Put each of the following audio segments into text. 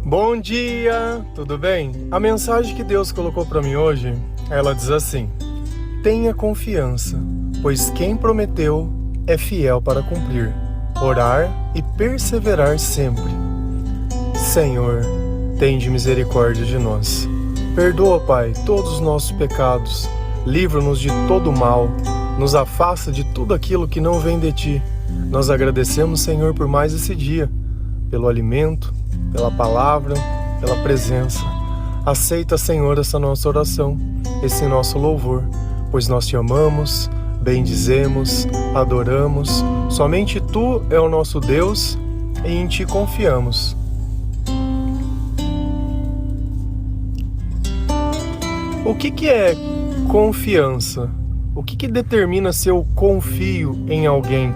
Bom dia, tudo bem? A mensagem que Deus colocou para mim hoje, ela diz assim: tenha confiança, pois quem prometeu é fiel para cumprir. Orar e perseverar sempre. Senhor, tende misericórdia de nós. Perdoa, Pai, todos os nossos pecados. Livra-nos de todo mal. Nos afasta de tudo aquilo que não vem de Ti. Nós agradecemos, Senhor, por mais esse dia, pelo alimento, pela palavra, pela presença. Aceita, Senhor, essa nossa oração, esse nosso louvor, pois nós Te amamos, bendizemos, adoramos. Somente Tu é o nosso Deus e em Ti confiamos. O que é confiança? O que determina se eu confio em alguém?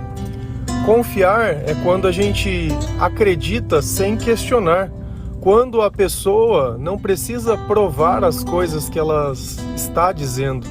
Confiar é quando a gente acredita sem questionar, quando a pessoa não precisa provar as coisas que ela está dizendo.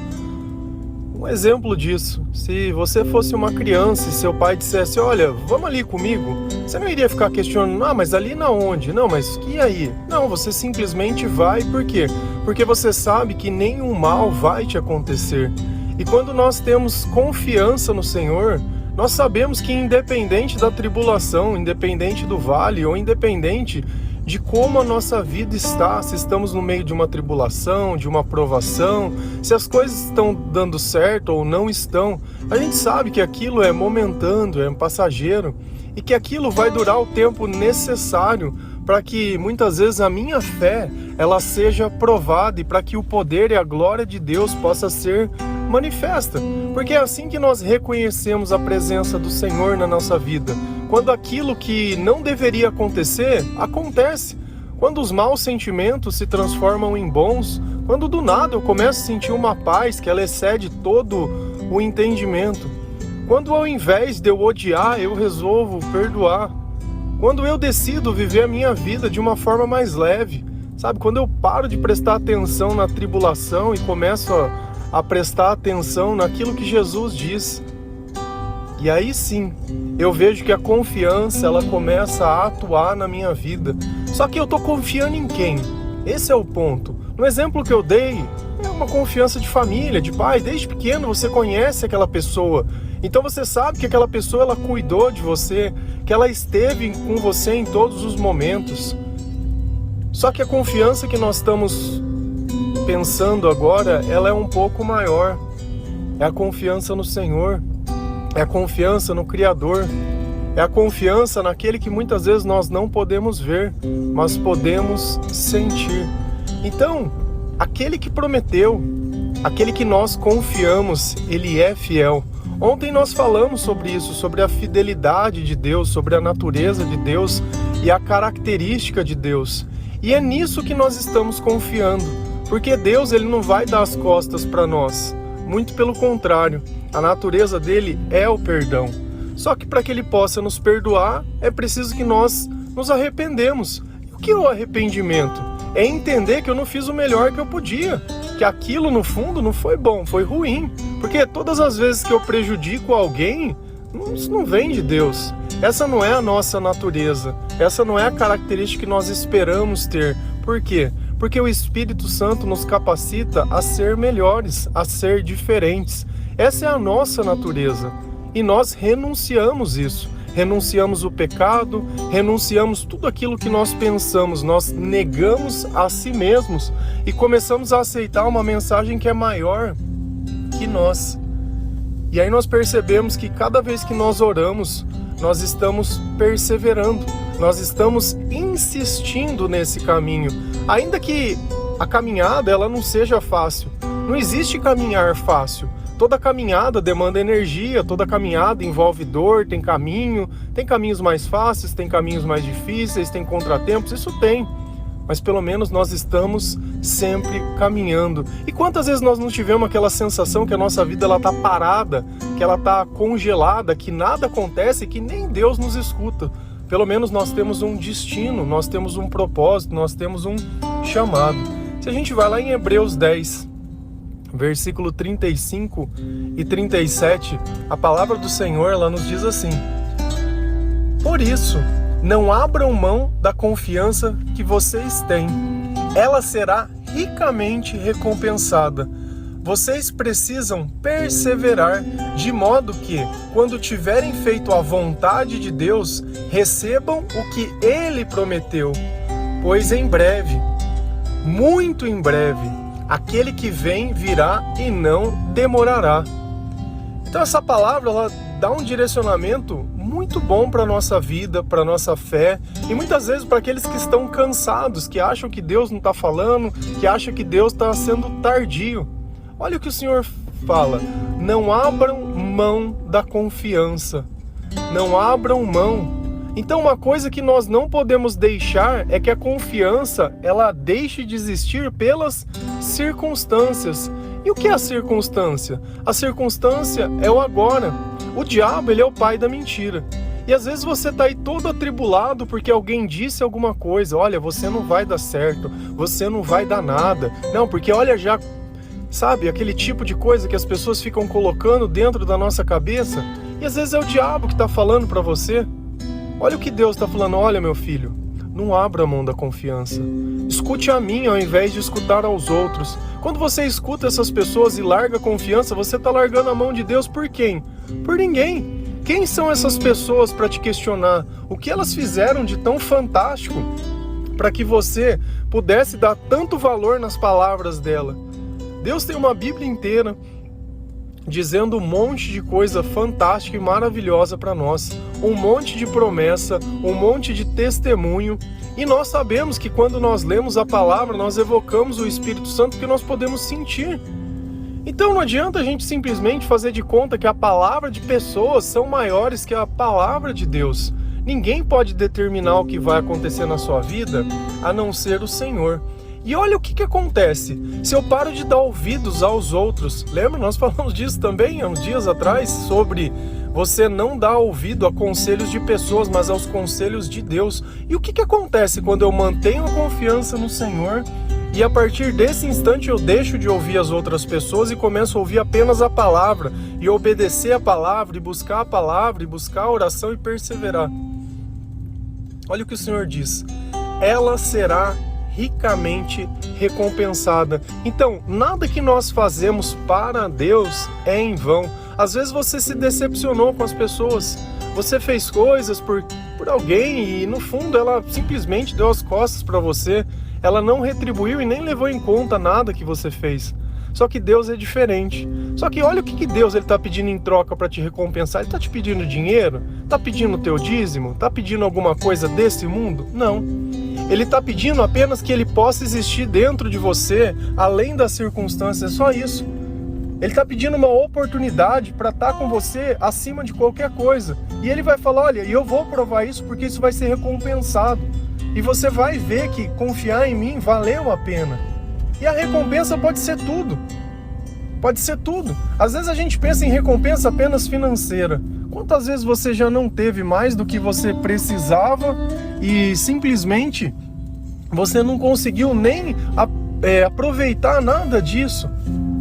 Um exemplo disso, se você fosse uma criança e seu pai dissesse: olha, vamos ali comigo, você não iria ficar questionando: ah, mas ali na onde? Não, mas e aí? Não, você simplesmente vai. Por quê? Porque você sabe que nenhum mal vai te acontecer. E quando nós temos confiança no Senhor, nós sabemos que independente da tribulação, independente do vale ou independente de como a nossa vida está, se estamos no meio de uma tribulação, de uma provação, se as coisas estão dando certo ou não estão, a gente sabe que aquilo é momentâneo, é passageiro e que aquilo vai durar o tempo necessário para que muitas vezes a minha fé ela seja provada e para que o poder e a glória de Deus possa ser manifesta, porque é assim que nós reconhecemos a presença do Senhor na nossa vida. Quando aquilo que não deveria acontecer, acontece. Quando os maus sentimentos se transformam em bons, quando do nada eu começo a sentir uma paz que ela excede todo o entendimento. Quando ao invés de eu odiar, eu resolvo perdoar. Quando eu decido viver a minha vida de uma forma mais leve. Sabe, quando eu paro de prestar atenção na tribulação e começo a prestar atenção naquilo que Jesus diz. E aí sim, eu vejo que a confiança ela começa a atuar na minha vida. Só que eu estou confiando em quem? Esse é o ponto. No exemplo que eu dei, é uma confiança de família, de pai. Desde pequeno você conhece aquela pessoa. Então você sabe que aquela pessoa ela cuidou de você, que ela esteve com você em todos os momentos. Só que a confiança que nós estamos pensando agora, ela é um pouco maior. É a confiança no Senhor, é a confiança no Criador, é a confiança naquele que muitas vezes nós não podemos ver, mas podemos sentir. Então, aquele que prometeu, aquele que nós confiamos, ele é fiel. Ontem nós falamos sobre isso, sobre a fidelidade de Deus, sobre a natureza de Deus e a característica de Deus. E é nisso que nós estamos confiando. Porque Deus ele não vai dar as costas para nós, muito pelo contrário, a natureza dele é o perdão. Só que para que ele possa nos perdoar, é preciso que nós nos arrependemos. E o que é o arrependimento? É entender que eu não fiz o melhor que eu podia, que aquilo no fundo não foi bom, foi ruim. Porque todas as vezes que eu prejudico alguém, isso não vem de Deus. Essa não é a nossa natureza, essa não é a característica que nós esperamos ter. Por quê? Porque o Espírito Santo nos capacita a ser melhores, a ser diferentes. Essa é a nossa natureza. E nós renunciamos isso. Renunciamos o pecado, renunciamos tudo aquilo que nós pensamos. Nós negamos a si mesmos e começamos a aceitar uma mensagem que é maior que nós. E aí nós percebemos que cada vez que nós oramos, nós estamos perseverando. Nós estamos insistindo nesse caminho, ainda que a caminhada ela não seja fácil. Não existe caminhar fácil. Toda caminhada demanda energia, toda caminhada envolve dor, tem caminhos mais fáceis, tem caminhos mais difíceis, tem contratempos, isso tem. Mas pelo menos nós estamos sempre caminhando. E quantas vezes nós não tivemos aquela sensação que a nossa vida ela está parada, que ela está congelada, que nada acontece, que nem Deus nos escuta. Pelo menos nós temos um destino, nós temos um propósito, nós temos um chamado. Se a gente vai lá em Hebreus 10, versículo 35 e 37, a palavra do Senhor ela nos diz assim: por isso, não abram mão da confiança que vocês têm. Ela será ricamente recompensada. Vocês precisam perseverar, de modo que, quando tiverem feito a vontade de Deus, recebam o que Ele prometeu. Pois em breve, muito em breve, aquele que vem virá e não demorará. Então essa palavra, ela dá um direcionamento muito bom para a nossa vida, para a nossa fé, e muitas vezes para aqueles que estão cansados, que acham que Deus não está falando, que acham que Deus está sendo tardio. Olha o que o Senhor fala: não abram mão da confiança, não abram mão. Então uma coisa que nós não podemos deixar é que a confiança, ela deixe de existir pelas circunstâncias. E o que é a circunstância? A circunstância é o agora. O diabo, ele é o pai da mentira. E às vezes você está aí todo atribulado porque alguém disse alguma coisa. Olha, você não vai dar certo, você não vai dar nada. Não, porque olha já, sabe, aquele tipo de coisa que as pessoas ficam colocando dentro da nossa cabeça. E às vezes é o diabo que está falando para você. Olha o que Deus está falando: olha, meu filho, não abra a mão da confiança. Escute a mim ao invés de escutar aos outros. Quando você escuta essas pessoas e larga a confiança, você está largando a mão de Deus por quem? Por ninguém. Quem são essas pessoas para te questionar? O que elas fizeram de tão fantástico para que você pudesse dar tanto valor nas palavras dela? Deus tem uma Bíblia inteira dizendo um monte de coisa fantástica e maravilhosa para nós, um monte de promessa, um monte de testemunho, e nós sabemos que quando nós lemos a palavra, nós evocamos o Espírito Santo que nós podemos sentir. Então não adianta a gente simplesmente fazer de conta que a palavra de pessoas são maiores que a palavra de Deus. Ninguém pode determinar o que vai acontecer na sua vida, a não ser o Senhor. E olha o que acontece se eu paro de dar ouvidos aos outros. Lembra? Nós falamos disso também há uns dias atrás, sobre você não dar ouvido a conselhos de pessoas, mas aos conselhos de Deus. E o que acontece quando eu mantenho a confiança no Senhor e a partir desse instante eu deixo de ouvir as outras pessoas e começo a ouvir apenas a palavra, e obedecer a palavra, e buscar a palavra, e buscar a oração e perseverar? Olha o que o Senhor diz: ela será ricamente recompensada. Então, nada que nós fazemos para Deus é em vão. Às vezes você se decepcionou com as pessoas, você fez coisas por alguém e no fundo ela simplesmente deu as costas para você, ela não retribuiu e nem levou em conta nada que você fez. Só que Deus é diferente. Só que olha o que Deus está pedindo em troca para te recompensar. Ele está te pedindo dinheiro? Está pedindo o teu dízimo? Está pedindo alguma coisa desse mundo? Não. Ele está pedindo apenas que ele possa existir dentro de você, além das circunstâncias, é só isso. Ele está pedindo uma oportunidade para estar com você acima de qualquer coisa. E ele vai falar: olha, eu vou provar isso porque isso vai ser recompensado. E você vai ver que confiar em mim valeu a pena. E a recompensa pode ser tudo. Pode ser tudo. Às vezes a gente pensa em recompensa apenas financeira. Quantas vezes você já não teve mais do que você precisava e simplesmente você não conseguiu nem aproveitar nada disso?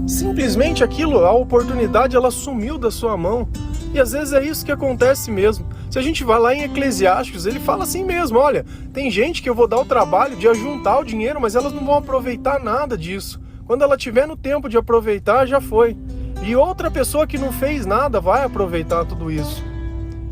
Simplesmente aquilo, a oportunidade, ela sumiu da sua mão. E às vezes é isso que acontece mesmo. Se a gente vai lá em Eclesiastes, ele fala assim mesmo: olha, tem gente que eu vou dar o trabalho de ajuntar o dinheiro, mas elas não vão aproveitar nada disso. Quando ela tiver no tempo de aproveitar, já foi. E outra pessoa que não fez nada vai aproveitar tudo isso.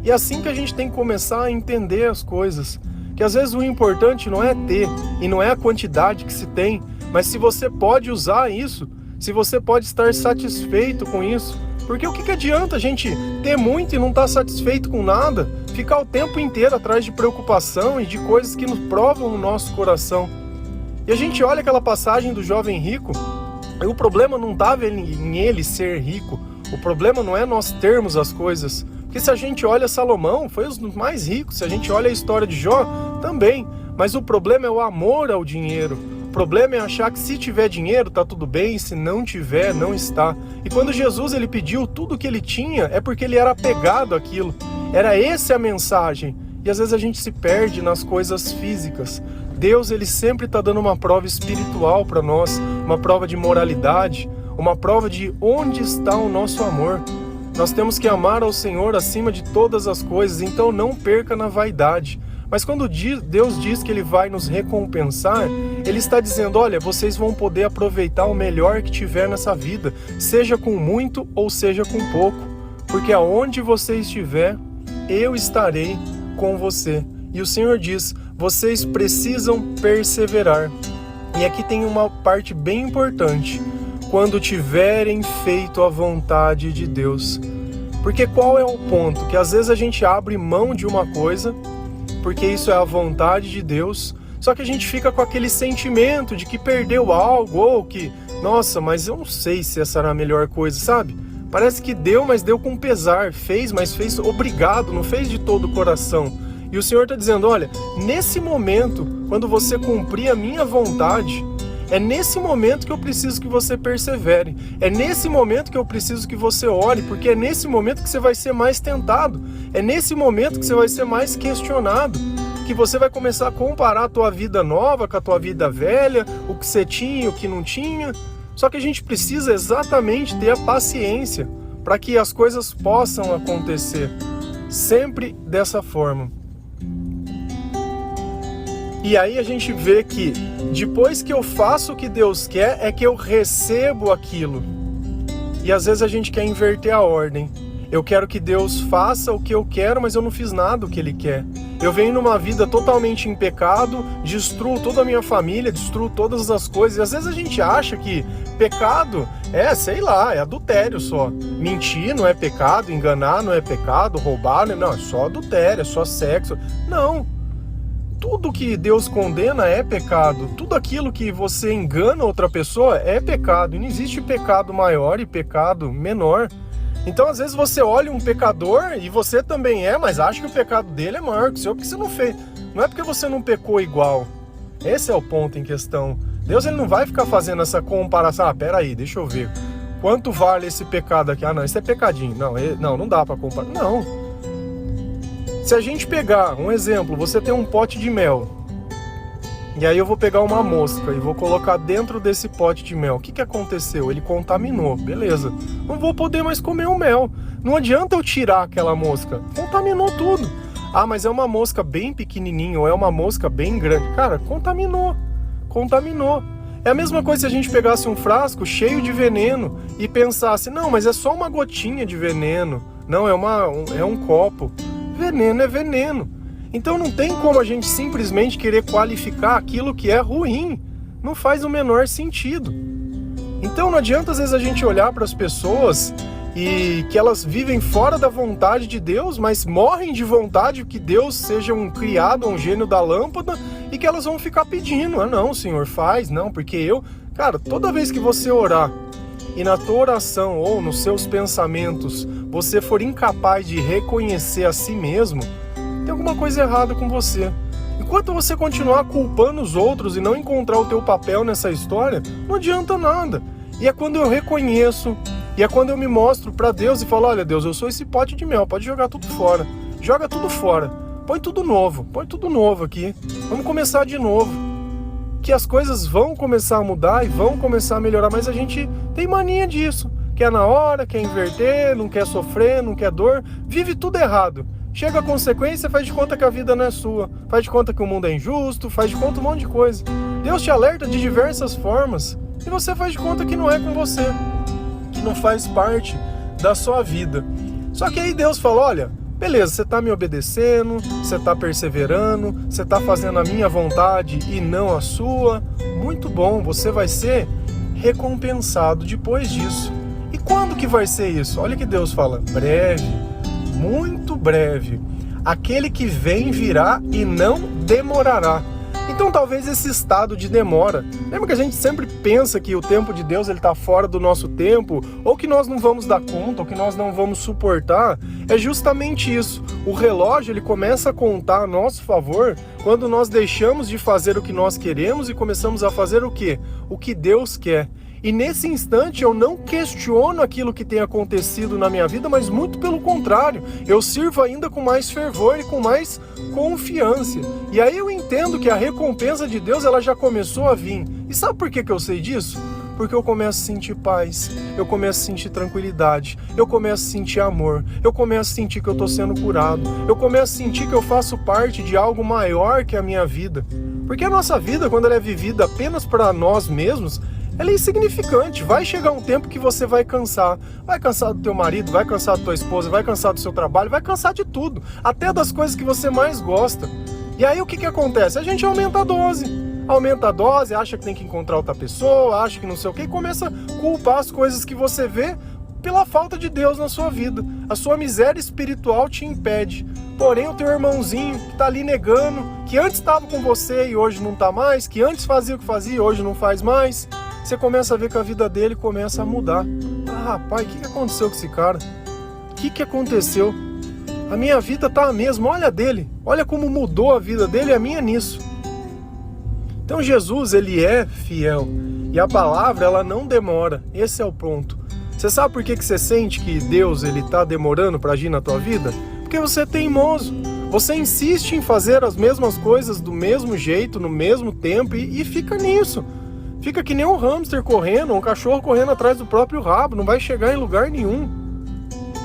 E é assim que a gente tem que começar a entender as coisas. Que às vezes o importante não é ter, e não é a quantidade que se tem, mas se você pode usar isso, se você pode estar satisfeito com isso. Porque o que adianta a gente ter muito e não estar satisfeito com nada? Ficar o tempo inteiro atrás de preocupação e de coisas que nos provam o nosso coração. E a gente olha aquela passagem do jovem rico, e o problema não estava em ele ser rico. O problema não é nós termos as coisas. Porque se a gente olha Salomão, foi os mais ricos. Se a gente olha a história de Jó, também. Mas o problema é o amor ao dinheiro. O problema é achar que se tiver dinheiro tá tudo bem, se não tiver, não está. E quando Jesus ele pediu tudo o que ele tinha, é porque ele era apegado àquilo. Era essa a mensagem. E às vezes a gente se perde nas coisas físicas. Deus ele sempre está dando uma prova espiritual para nós, uma prova de moralidade, uma prova de onde está o nosso amor. Nós temos que amar ao Senhor acima de todas as coisas, então não perca na vaidade. Mas quando Deus diz que Ele vai nos recompensar, Ele está dizendo, olha, vocês vão poder aproveitar o melhor que tiver nessa vida, seja com muito ou seja com pouco, porque aonde você estiver, eu estarei com você. E o Senhor diz, vocês precisam perseverar. E aqui tem uma parte bem importante, quando tiverem feito a vontade de Deus. Porque qual é o ponto? Que às vezes a gente abre mão de uma coisa, porque isso é a vontade de Deus, só que a gente fica com aquele sentimento de que perdeu algo, ou que, nossa, mas eu não sei se essa era a melhor coisa, sabe? Parece que deu, mas deu com pesar, fez, mas fez obrigado, não fez de todo o coração. E o Senhor está dizendo, olha, nesse momento, quando você cumprir a minha vontade, é nesse momento que eu preciso que você persevere. É nesse momento que eu preciso que você ore, porque é nesse momento que você vai ser mais tentado. É nesse momento que você vai ser mais questionado. Que você vai começar a comparar a tua vida nova com a tua vida velha, o que você tinha e o que não tinha. Só que a gente precisa exatamente ter a paciência para que as coisas possam acontecer. Sempre dessa forma. E aí a gente vê que depois que eu faço o que Deus quer, é que eu recebo aquilo. E às vezes a gente quer inverter a ordem. Eu quero que Deus faça o que eu quero, mas eu não fiz nada o que Ele quer. Eu venho numa vida totalmente em pecado, destruo toda a minha família, destruo todas as coisas. E às vezes a gente acha que pecado sei lá, é adultério só. Mentir não é pecado, enganar não é pecado, roubar não, é só adultério, é só sexo. Não. Tudo que Deus condena é pecado. Tudo aquilo que você engana outra pessoa é pecado. E não existe pecado maior e pecado menor. Então, às vezes, você olha um pecador e você também mas acha que o pecado dele é maior que o seu, porque você não fez. Não é porque você não pecou igual. Esse é o ponto em questão. Deus ele não vai ficar fazendo essa comparação. Peraí, deixa eu ver. Quanto vale esse pecado aqui? Não, isso é pecadinho. Não dá para comparar. Não. Se a gente pegar um exemplo, você tem um pote de mel, e aí eu vou pegar uma mosca e vou colocar dentro desse pote de mel. O que aconteceu? Ele contaminou, beleza. Não vou poder mais comer o mel. Não adianta eu tirar aquela mosca. Contaminou tudo. Mas é uma mosca bem pequenininha ou é uma mosca bem grande. Cara, contaminou. É a mesma coisa se a gente pegasse um frasco cheio de veneno e pensasse, não, mas é só uma gotinha de veneno. Não, é um copo. Veneno é veneno. Então não tem como a gente simplesmente querer qualificar aquilo que é ruim. Não faz o menor sentido. Então não adianta às vezes a gente olhar para as pessoas e que elas vivem fora da vontade de Deus, mas morrem de vontade que Deus seja um criado, um gênio da lâmpada, e que elas vão ficar pedindo, não, Senhor, faz, não, porque cara, toda vez que você orar, e na tua oração ou nos seus pensamentos você for incapaz de reconhecer a si mesmo, tem alguma coisa errada com você. Enquanto você continuar culpando os outros e não encontrar o teu papel nessa história, não adianta nada. E é quando eu reconheço, e é quando eu me mostro para Deus e falo, olha Deus, eu sou esse pote de mel, pode jogar tudo fora. Joga tudo fora. Põe tudo novo aqui. Vamos começar de novo. Que as coisas vão começar a mudar e vão começar a melhorar, mas a gente tem mania disso. Quer na hora, quer inverter, não quer sofrer, não quer dor, vive tudo errado. Chega a consequência, faz de conta que a vida não é sua, faz de conta que o mundo é injusto, faz de conta um monte de coisa. Deus te alerta de diversas formas e você faz de conta que não é com você, que não faz parte da sua vida. Só que aí Deus fala, olha, beleza, você está me obedecendo, você está perseverando, você está fazendo a minha vontade e não a sua. Muito bom, você vai ser recompensado depois disso. E quando que vai ser isso? Olha que Deus fala, breve, muito breve. Aquele que vem virá e não demorará. Então talvez esse estado de demora, lembra que a gente sempre pensa que o tempo de Deus ele está fora do nosso tempo, ou que nós não vamos dar conta, ou que nós não vamos suportar, é justamente isso. O relógio ele começa a contar a nosso favor quando nós deixamos de fazer o que nós queremos e começamos a fazer o quê? O que Deus quer. E nesse instante eu não questiono aquilo que tem acontecido na minha vida, mas muito pelo contrário, eu sirvo ainda com mais fervor e com mais confiança. E aí eu entendo que a recompensa de Deus ela já começou a vir. E sabe por que eu sei disso? Porque eu começo a sentir paz, eu começo a sentir tranquilidade, eu começo a sentir amor, eu começo a sentir que eu estou sendo curado, eu começo a sentir que eu faço parte de algo maior que a minha vida. Porque a nossa vida, quando ela é vivida apenas para nós mesmos, ela é insignificante. Vai chegar um tempo que você vai cansar. Vai cansar do teu marido, vai cansar da tua esposa, vai cansar do seu trabalho, vai cansar de tudo. Até das coisas que você mais gosta. E aí o que acontece? A gente aumenta a dose. Aumenta a dose, acha que tem que encontrar outra pessoa, acha que não sei o que, e começa a culpar as coisas que você vê pela falta de Deus na sua vida. A sua miséria espiritual te impede. Porém, o teu irmãozinho que está ali negando, que antes estava com você e hoje não está mais, que antes fazia o que fazia e hoje não faz mais, você começa a ver que a vida dele começa a mudar. Ah, rapaz, o que aconteceu com esse cara? O que aconteceu? A minha vida tá a mesma, olha a dele. Olha como mudou a vida dele e a minha nisso. Então Jesus, ele é fiel. E a palavra, ela não demora. Esse é o ponto. Você sabe por que você sente que Deus, ele tá demorando para agir na tua vida? Porque você é teimoso. Você insiste em fazer as mesmas coisas do mesmo jeito, no mesmo tempo e fica nisso. Fica que nem um hamster correndo, um cachorro correndo atrás do próprio rabo, não vai chegar em lugar nenhum.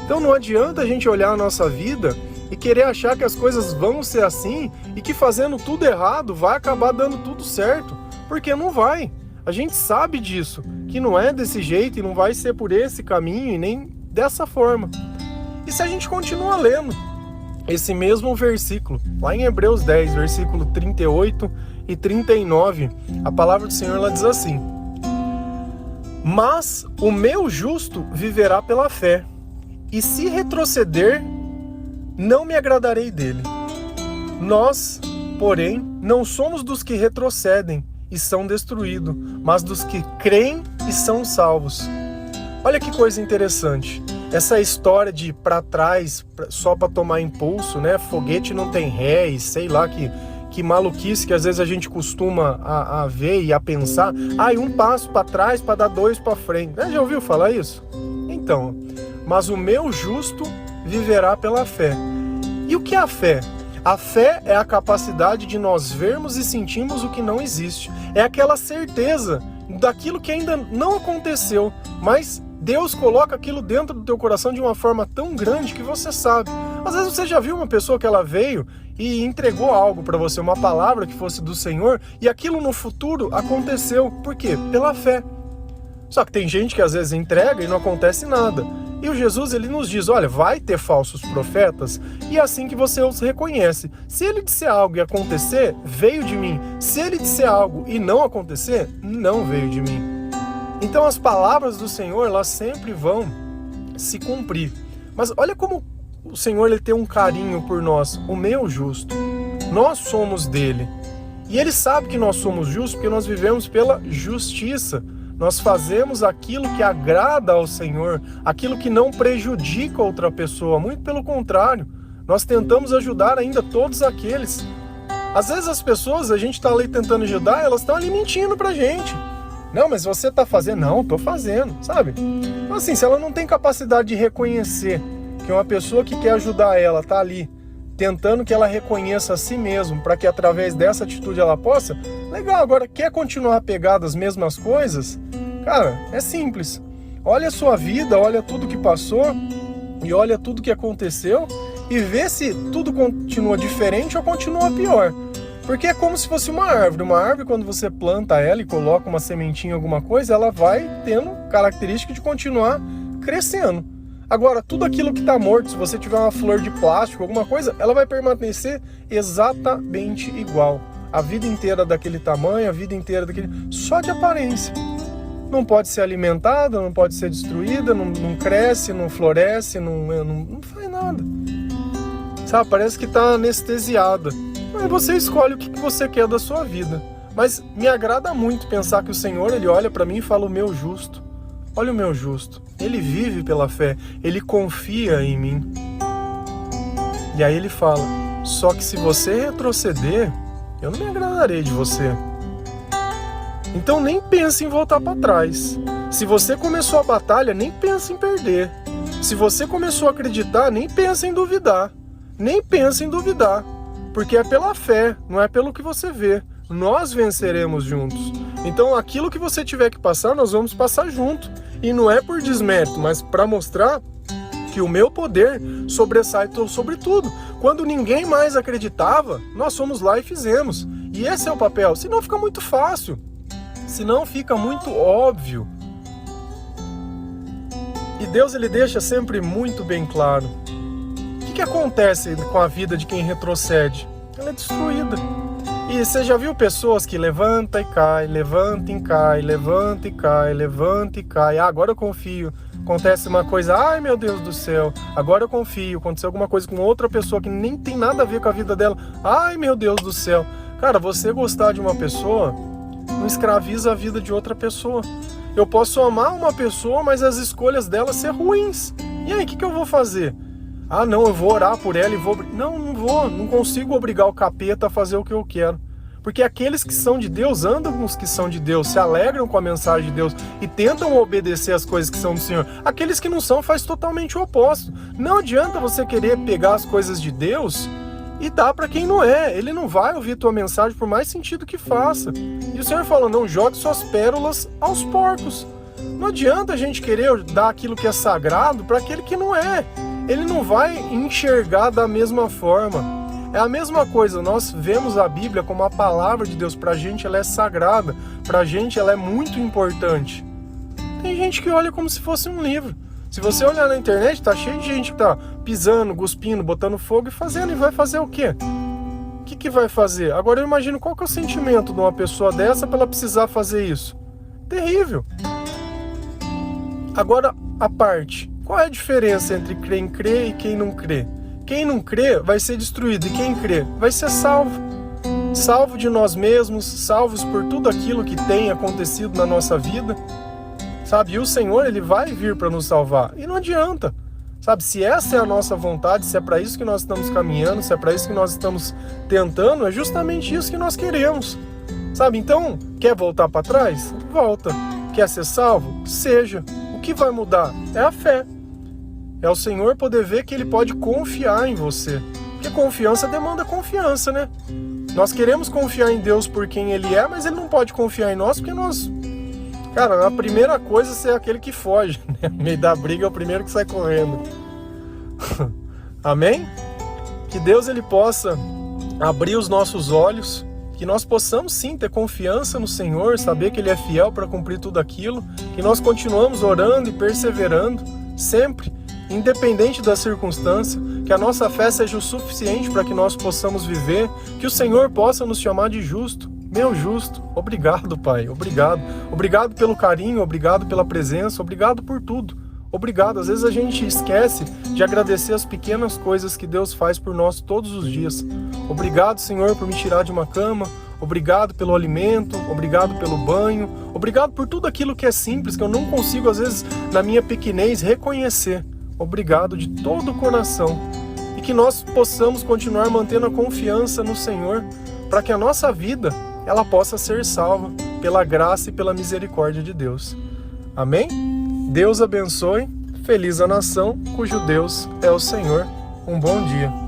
Então não adianta a gente olhar a nossa vida e querer achar que as coisas vão ser assim e que fazendo tudo errado vai acabar dando tudo certo, porque não vai. A gente sabe disso, que não é desse jeito e não vai ser por esse caminho e nem dessa forma. E se a gente continua lendo esse mesmo versículo, lá em Hebreus 10, versículo 38 e 39, a palavra do Senhor ela diz assim: mas o meu justo viverá pela fé, e se retroceder, não me agradarei dele. Nós, porém, não somos dos que retrocedem e são destruídos, mas dos que creem e são salvos. Olha que coisa interessante. Essa história de ir para trás só para tomar impulso, né? Foguete não tem ré e sei lá que maluquice que às vezes a gente costuma a ver e a pensar. E um passo para trás para dar dois para frente. Já ouviu falar isso? Então, mas o meu justo viverá pela fé. E o que é a fé? A fé é a capacidade de nós vermos e sentirmos o que não existe. É aquela certeza daquilo que ainda não aconteceu, mas Deus coloca aquilo dentro do teu coração de uma forma tão grande que você sabe. Às vezes você já viu uma pessoa que ela veio e entregou algo para você, uma palavra que fosse do Senhor, e aquilo no futuro aconteceu. Por quê? Pela fé. Só que tem gente que às vezes entrega e não acontece nada. E o Jesus, ele nos diz, olha, vai ter falsos profetas, e é assim que você os reconhece. Se ele disser algo e acontecer, veio de mim. Se ele disser algo e não acontecer, não veio de mim. Então as palavras do Senhor, elas sempre vão se cumprir. Mas olha como o Senhor, ele tem um carinho por nós, o meu justo. Nós somos dele. E ele sabe que nós somos justos porque nós vivemos pela justiça. Nós fazemos aquilo que agrada ao Senhor, aquilo que não prejudica outra pessoa, muito pelo contrário, nós tentamos ajudar ainda todos aqueles. Às vezes as pessoas, a gente está ali tentando ajudar, elas estão ali mentindo pra gente. Não, mas você está fazendo? Não, estou fazendo, sabe? Então assim, se ela não tem capacidade de reconhecer que uma pessoa que quer ajudar ela está ali, tentando que ela reconheça a si mesma, para que através dessa atitude ela possa, legal. Agora, quer continuar apegado às mesmas coisas? Cara, é simples. Olha a sua vida, olha tudo que passou e olha tudo que aconteceu e vê se tudo continua diferente ou continua pior. Porque é como se fosse uma árvore. Uma árvore, quando você planta ela e coloca uma sementinha em alguma coisa, ela vai tendo característica de continuar crescendo. Agora, tudo aquilo que está morto, se você tiver uma flor de plástico, alguma coisa, ela vai permanecer exatamente igual. A vida inteira daquele tamanho, a vida inteira daquele... só de aparência. Não pode ser alimentada, não pode ser destruída, não cresce, não floresce, não faz nada. Sabe, parece que está anestesiada. Aí você escolhe o que você quer da sua vida. Mas me agrada muito pensar que o Senhor, ele olha para mim e fala, o meu justo. Olha o meu justo, ele vive pela fé, ele confia em mim. E aí ele fala, só que se você retroceder, eu não me agradarei de você. Então nem pense em voltar para trás. Se você começou a batalha, nem pense em perder. Se você começou a acreditar, nem pense em duvidar. Nem pense em duvidar. Porque é pela fé, não é pelo que você vê. nós venceremos juntos. Então aquilo que você tiver que passar, nós vamos passar junto. E não é por desmérito, mas para mostrar que o meu poder sobressai sobre tudo. Quando ninguém mais acreditava, nós fomos lá e fizemos. E esse é o papel. Senão fica muito fácil. Senão fica muito óbvio. E Deus, ele deixa sempre muito bem claro. O que acontece com a vida de quem retrocede? Ela é destruída. E você já viu pessoas que levanta e cai, levanta e cai, levanta e cai, levanta e cai. Ah, agora eu confio. Acontece uma coisa, ai meu Deus do céu, agora eu confio. Aconteceu alguma coisa com outra pessoa que nem tem nada a ver com a vida dela. Ai meu Deus do céu. Cara, você gostar de uma pessoa não escraviza a vida de outra pessoa. Eu posso amar uma pessoa, mas as escolhas dela ser ruins. E aí, o que eu vou fazer? Ah, não, eu vou orar por ela e vou... Não vou, não consigo obrigar o capeta a fazer o que eu quero. Porque aqueles que são de Deus andam com os que são de Deus, se alegram com a mensagem de Deus e tentam obedecer as coisas que são do Senhor. Aqueles que não são faz totalmente o oposto. Não adianta você querer pegar as coisas de Deus e dar para quem não é. Ele não vai ouvir tua mensagem por mais sentido que faça. E o Senhor fala, não jogue suas pérolas aos porcos. Não adianta a gente querer dar aquilo que é sagrado para aquele que não é. Ele não vai enxergar da mesma forma. É a mesma coisa, nós vemos a Bíblia como a palavra de Deus. Pra gente ela é sagrada, pra gente ela é muito importante. Tem gente que olha como se fosse um livro. Se você olhar na internet, tá cheio de gente que tá pisando, cuspindo, botando fogo e fazendo. E vai fazer o quê? O que vai fazer? Agora eu imagino qual que é o sentimento de uma pessoa dessa pra ela precisar fazer isso. Terrível. Agora, a parte. Qual é a diferença entre quem crê e quem não crê? Quem não crê vai ser destruído, e quem crê vai ser salvo. Salvo de nós mesmos, salvos por tudo aquilo que tem acontecido na nossa vida. Sabe, e o Senhor, ele vai vir para nos salvar. E não adianta. Sabe, se essa é a nossa vontade, se é para isso que nós estamos caminhando, se é para isso que nós estamos tentando, é justamente isso que nós queremos. Sabe, então, quer voltar para trás? Volta. Quer ser salvo? Seja. O que vai mudar? É a fé. É o Senhor poder ver que Ele pode confiar em você. Porque confiança demanda confiança, né? Nós queremos confiar em Deus por quem Ele é, mas Ele não pode confiar em nós porque nós... Cara, a primeira coisa é ser aquele que foge, né? No meio da briga é o primeiro que sai correndo. Amém? Que Deus, Ele possa abrir os nossos olhos, que nós possamos sim ter confiança no Senhor, saber que Ele é fiel para cumprir tudo aquilo, que nós continuamos orando e perseverando sempre, independente da circunstância, que a nossa fé seja o suficiente para que nós possamos viver, que o Senhor possa nos chamar de justo. Meu justo, obrigado, Pai, obrigado. Obrigado pelo carinho, obrigado pela presença, obrigado por tudo. Obrigado. Às vezes a gente esquece de agradecer as pequenas coisas que Deus faz por nós todos os dias. Obrigado, Senhor, por me tirar de uma cama. Obrigado pelo alimento, obrigado pelo banho, obrigado por tudo aquilo que é simples, que eu não consigo, às vezes, na minha pequenez, reconhecer. Obrigado de todo o coração. E que nós possamos continuar mantendo a confiança no Senhor, para que a nossa vida ela possa ser salva pela graça e pela misericórdia de Deus. Amém? Deus abençoe. Feliz a nação cujo Deus é o Senhor. Um bom dia.